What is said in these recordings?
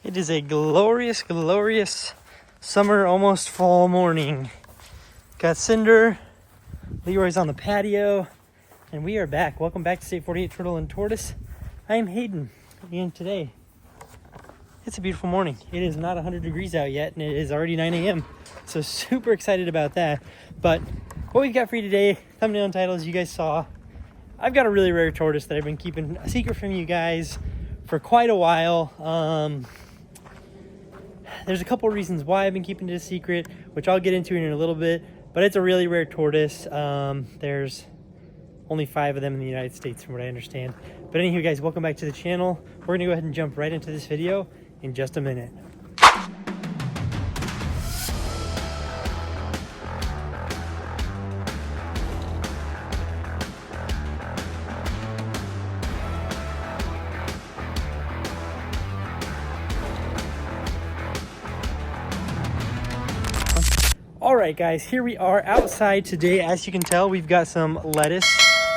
It is a glorious, glorious summer, almost fall morning. Got Cinder, Leroy's on the patio, and we are back. Welcome back to State 48 Turtle and Tortoise. I am Hayden, and today it's a beautiful morning. It is not 100 degrees out yet, and it is already 9 a.m. So super excited about that. But what we've got for you today, thumbnail and title, as you guys saw, I've got a really rare tortoise that I've been keeping a secret from you guys for quite a while. There's a couple of reasons why I've been keeping it a secret, which I'll get into in a little bit, but it's a really rare tortoise. There's only 5 of them in the United States from what I understand. But anywho, guys, welcome back to the channel. We're gonna go ahead and jump right into this video in just a minute. All right, guys, here we are outside today. As you can tell, we've got some lettuce.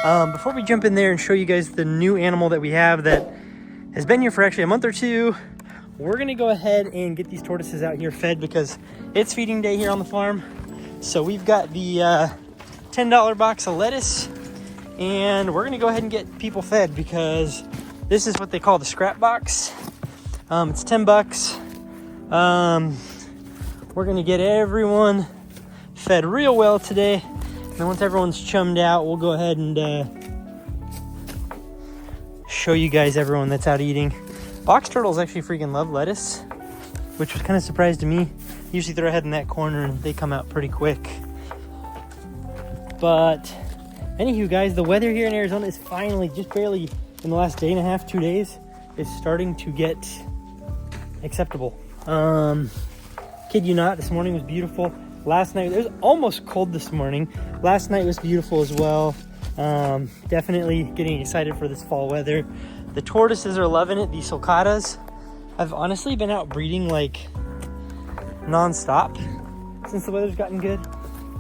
Before we jump in there and show you guys the new animal that we have that has been here for actually a month or two, we're gonna go ahead and get these tortoises out here fed because it's feeding day here on the farm. So we've got the $10 box of lettuce, and we're gonna go ahead and get people fed because this is what they call the scrap box. It's 10 bucks. We're gonna get everyone fed real well today, and then once everyone's chummed out, we'll go ahead and show you guys everyone that's out eating. Box turtles actually freaking love lettuce, which was kind of surprised to me. Usually they're ahead in that corner and they come out pretty quick. But anywho, guys, the weather here in Arizona is finally, just barely in the last day and a half, 2 days, is starting to get acceptable. Kid you not, this morning was beautiful. Last night, it was almost cold this morning. Last night was beautiful as well. Definitely getting excited for this fall weather. The tortoises are loving it, these sulcatas. I've honestly been out breeding like non-stop since the weather's gotten good.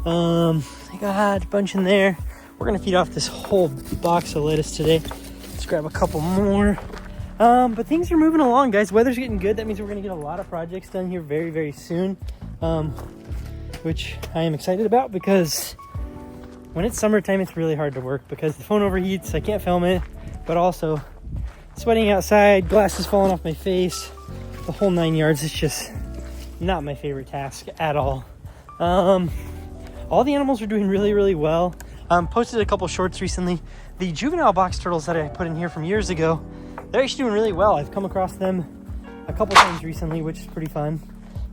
I got a bunch in there. We're gonna feed off this whole box of lettuce today. Let's grab a couple more. But things are moving along, guys. Weather's getting good. That means we're gonna get a lot of projects done here very, very soon, which I am excited about because when it's summertime, it's really hard to work because the phone overheats. I can't film it, but also sweating outside, glasses falling off my face, the whole 9 yards. It's just not my favorite task at all. All the animals are doing really, really well. Posted a couple shorts recently. The juvenile box turtles that I put in here from years ago, they're actually doing really well. I've come across them a couple times recently, which is pretty fun.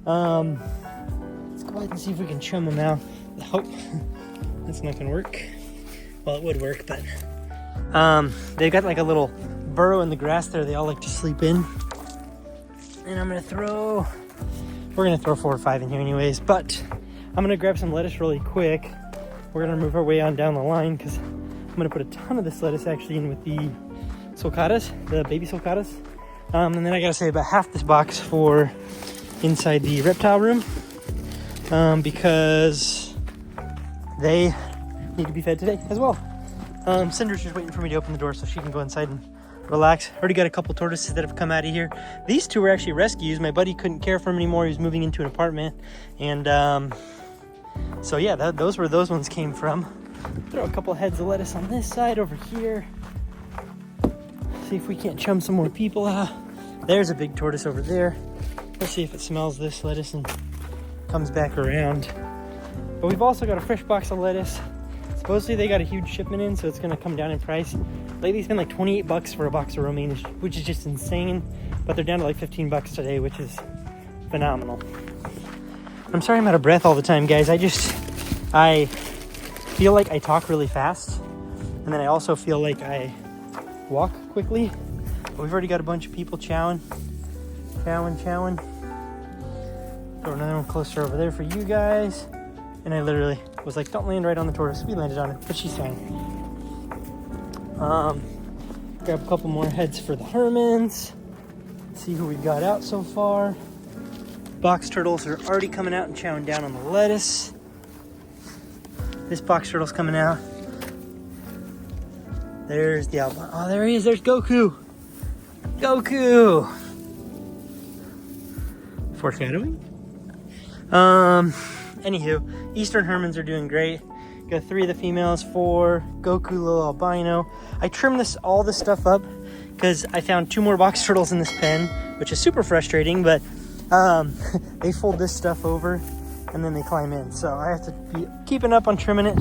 Let's go ahead and see if we can chum them out. Oh, that's not gonna work. Well, it would work, but they've got like a little burrow in the grass there they all like to sleep in. And we're gonna throw 4 or 5 in here anyways, but I'm gonna grab some lettuce really quick. We're gonna move our way on down the line because I'm gonna put a ton of this lettuce actually in with the sulcatas, the baby sulcatas. And then I gotta save about half this box for inside the reptile room because they need to be fed today as well. Cinder's just waiting for me to open the door so she can go inside and relax. Already got a couple tortoises that have come out of here. These 2 were actually rescues. My buddy couldn't care for them anymore. He was moving into an apartment, and so yeah, those were those ones came from. Throw a couple heads of lettuce on this side over here. See if we can't chum some more people out. There's a big tortoise over there. Let's see if it smells this lettuce and comes back around. But we've also got a fresh box of lettuce. Supposedly they got a huge shipment in, so it's gonna come down in price. Lately it's been like 28 bucks for a box of romaine, which is just insane. But they're down to like 15 bucks today, which is phenomenal. I'm sorry I'm out of breath all the time, guys. I feel like I talk really fast, and then I also feel like I walk quickly. But we've already got a bunch of people chowing. Throw another one closer over there for you guys. And I literally was like, don't land right on the tortoise. We landed on it, but she's fine. Grab a couple more heads for the Hermans. See who we've got out so far. Box turtles are already coming out and chowing down on the lettuce. This box turtle's coming out. There's the albino. Oh, there he is. There's Goku. Goku. Foreshadowing. Anywho, Eastern Hermans are doing great. Got 3 of the females, 4 Goku little albino. I trimmed all this stuff up because I found 2 more box turtles in this pen, which is super frustrating, but they fold this stuff over and then they climb in. So I have to be keeping up on trimming it.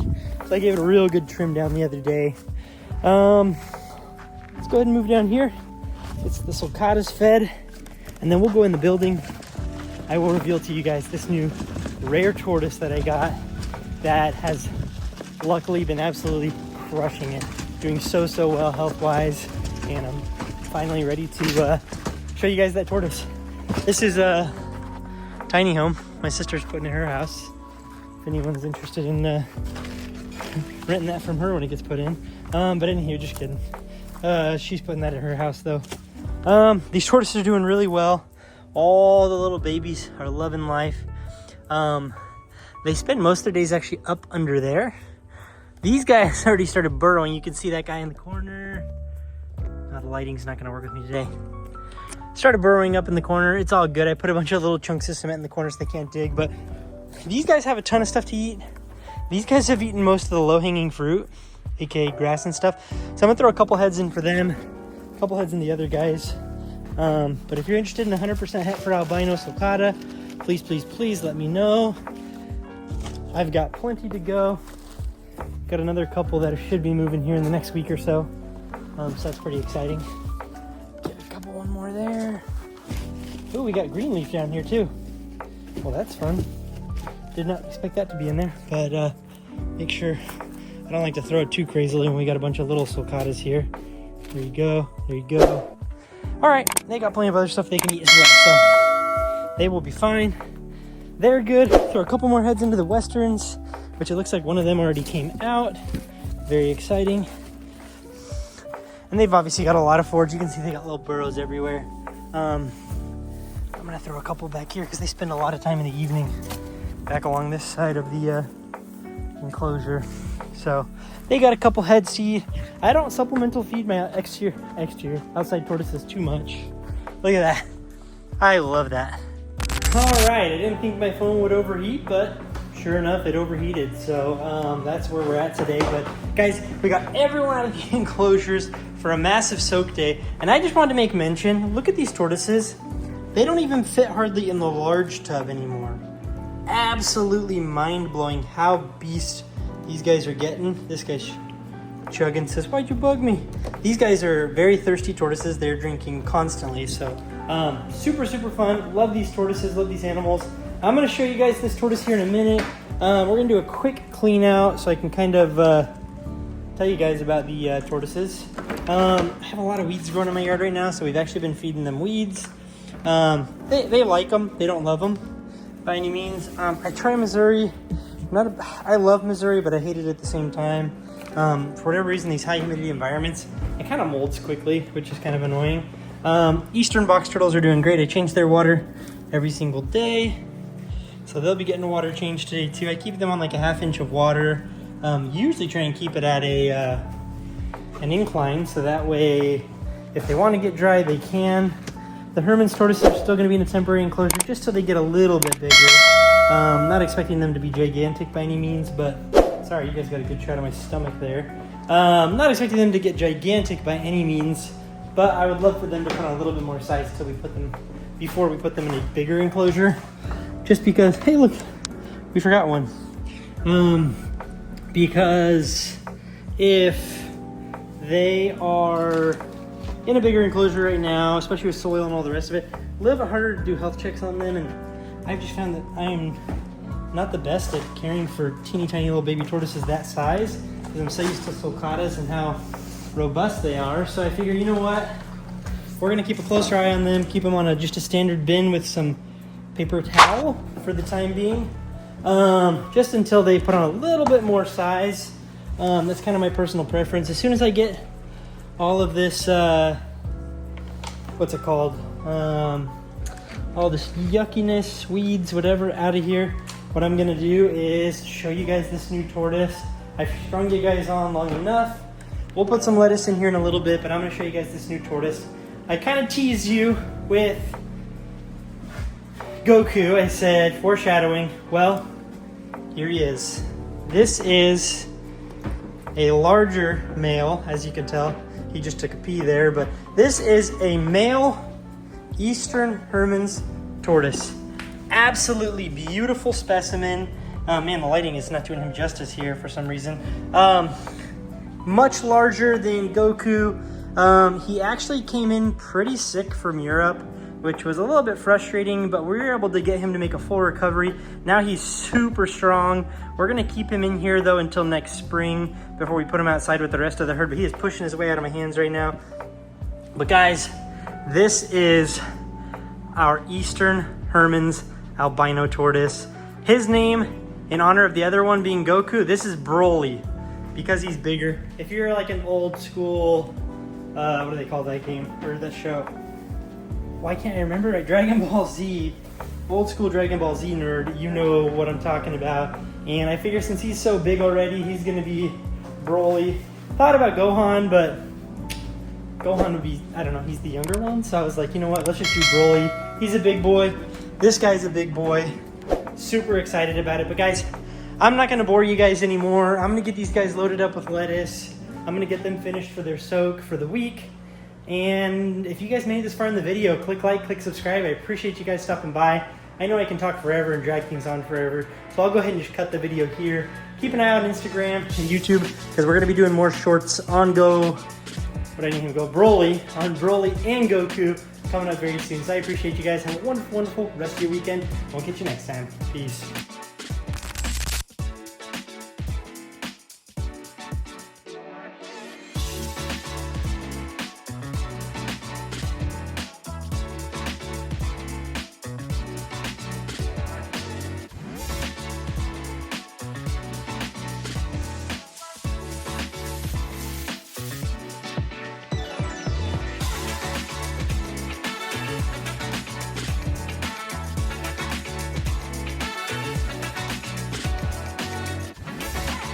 So I gave it a real good trim down the other day. Let's go ahead and move down here. It's the sulcatas fed, and then we'll go in the building. I will reveal to you guys this new rare tortoise that I got that has luckily been absolutely crushing it, doing so well health-wise, and I'm finally ready to show you guys that tortoise. This is a tiny home my sister's putting in her house. If anyone's interested in renting that from her when it gets put in. But anywho, just kidding. She's putting that in her house though. These tortoises are doing really well. All the little babies are loving life. They spend most of their days actually up under there. These guys already started burrowing. You can see that guy in the corner. The lighting's not gonna work with me today. Started burrowing up in the corner. It's all good. I put a bunch of little chunks of cement in the corners so they can't dig, but these guys have a ton of stuff to eat. These guys have eaten most of the low-hanging fruit, aka grass and stuff. So I'm gonna throw a couple heads in for them, a couple heads in the other guys. But if you're interested in 100% het for albino sulcata, please let me know. I've got plenty to go. Got another couple that should be moving here in the next week or so. So that's pretty exciting. Get a couple, one more there. Oh, we got green leaf down here too. Well, that's fun. Did not expect that to be in there, but make sure, I don't like to throw it too crazily when we got a bunch of little sulcatas here. There you go, there you go. All right, they got plenty of other stuff they can eat as well, so they will be fine. They're good. Throw a couple more heads into the westerns, which it looks like one of them already came out. Very exciting. And they've obviously got a lot of forage. You can see they got little burrows everywhere. I'm gonna throw a couple back here because they spend a lot of time in the evening back along this side of the enclosure. So they got a couple heads to eat. I don't supplemental feed my outside tortoises too much. Look at that. I love that. All right, I didn't think my phone would overheat, but sure enough, it overheated. So that's where we're at today. But guys, we got everyone out of the enclosures for a massive soak day. And I just wanted to make mention, look at these tortoises. They don't even fit hardly in the large tub anymore. Absolutely mind-blowing how beast these guys are getting. This guy's chugging, says, why'd you bug me? These guys are very thirsty tortoises. They're drinking constantly. So super fun. Love these tortoises, love these animals. I'm gonna show you guys this tortoise here in a minute. We're gonna do a quick clean out so I can kind of tell you guys about the tortoises. I have a lot of weeds growing in my yard right now, so we've actually been feeding them weeds. They like them. They don't love them by any means. I try MAZURI. I love MAZURI, but I hate it at the same time. For whatever reason, these high humidity environments, it kind of molds quickly, which is kind of annoying. Eastern box turtles are doing great. I change their water every single day, so they'll be getting a water change today too. I keep them on like a ½ inch of water. Usually try and keep it at an incline, so that way if they want to get dry, they can. The Herman's tortoises are still going to be in a temporary enclosure just so they get a little bit bigger. Not expecting them to be gigantic by any means, but sorry, you guys got a good shot of my stomach there. Not expecting them to get gigantic by any means, but I would love for them to put on a little bit more size before we put them in a bigger enclosure. Just because, hey look, we forgot one. Because if they are in a bigger enclosure right now, especially with soil and all the rest of it, a little bit harder to do health checks on them, and I've just found that I am not the best at caring for teeny tiny little baby tortoises that size, because I'm so used to sulcatas and how robust they are. So I figure, you know what, we're gonna keep a closer eye on them, keep them on just a standard bin with some paper towel for the time being, just until they put on a little bit more size. That's kind of my personal preference. As soon as I get all of this, what's it called? All this yuckiness, weeds, whatever, out of here, what I'm gonna do is show you guys this new tortoise. I've strung you guys on long enough. We'll put some lettuce in here in a little bit, but I'm gonna show you guys this new tortoise. I kind of teased you with Goku, I said, foreshadowing. Well, here he is. This is a larger male, as you can tell. He just took a pee there, but this is a male Eastern Hermann's tortoise. Absolutely beautiful specimen. Man, the lighting is not doing him justice here for some reason. Much larger than Goku. He actually came in pretty sick from Europe, which was a little bit frustrating, but we were able to get him to make a full recovery. Now he's super strong. We're gonna keep him in here though until next spring before we put him outside with the rest of the herd, but he is pushing his way out of my hands right now. But guys, this is our Eastern Hermann's albino tortoise. His name, in honor of the other one being Goku, this is Broly, because he's bigger. If you're like an old school, what do they call that game, or that show? Why can't I remember? Dragon Ball Z, old school Dragon Ball Z nerd, you know what I'm talking about. And I figure since he's so big already, he's gonna be Broly. Thought about Gohan, but Gohan would be, I don't know, he's the younger one. So I was like, you know what, let's just do Broly. He's a big boy. This guy's a big boy. Super excited about it. But guys, I'm not gonna bore you guys anymore. I'm gonna get these guys loaded up with lettuce. I'm gonna get them finished for their soak for the week. And if you guys made it this far in the video, click like, click subscribe. I appreciate you guys stopping by. I know I can talk forever and drag things on forever, so I'll go ahead and just cut the video here. Keep an eye out on Instagram and YouTube, because we're gonna be doing more shorts on Broly, on Broly and Goku coming up very soon. So I appreciate you guys. Have a wonderful, wonderful rest of your weekend. We'll catch you next time. Peace.